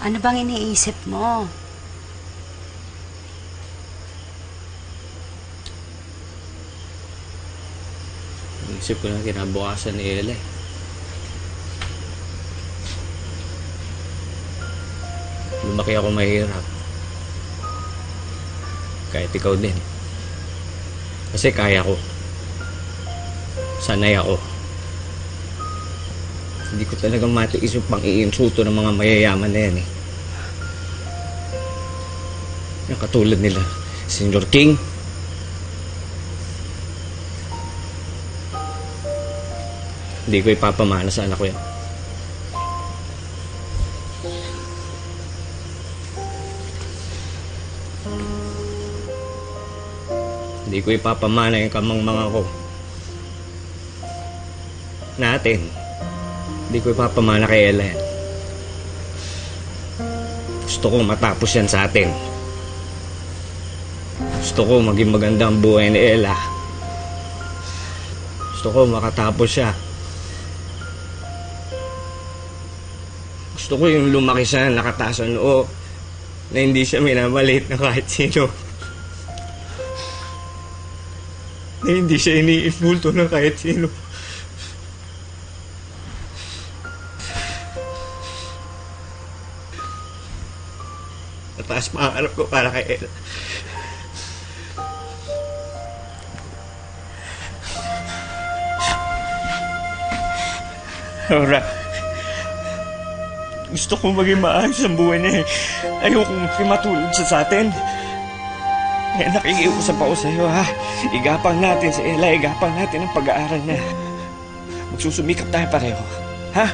Ano bang iniisip mo? Isip ko lang kinabukasan ni Ella. Lumaki ako mahirap. Kahit ikaw din. Kasi kaya ko. Sanay ako. Hindi ko talagang matiis yung pang-iinsulto ng mga mayayaman na yan eh. Yung katulad nila, Senior King. Hindi ko ipapamana sa anak ko yan. Hindi ko ipapamana yung kamang-mga ko. Natin. Hindi ko ipapamana kay Ella yan. Gusto ko matapos yan sa atin. Gusto ko maging maganda ang buhay ni Ella. Gusto ko makatapos siya. Gusto ko yung lumaki siya, nakataas ang noo, na hindi siya minamalit na kahit sino. Na hindi siya iniinsulto ng kahit sino. Mataas pangarap ko para kay Ella. Laura, gusto ko maging maayos ang buhay niya eh. Ayokong matulog siya sa atin. Kaya nakikiusap ako sa'yo ha. Igapang natin si Ella, igapang natin ang pag-aaral niya. Magsusumikap tayo pareho. Ha?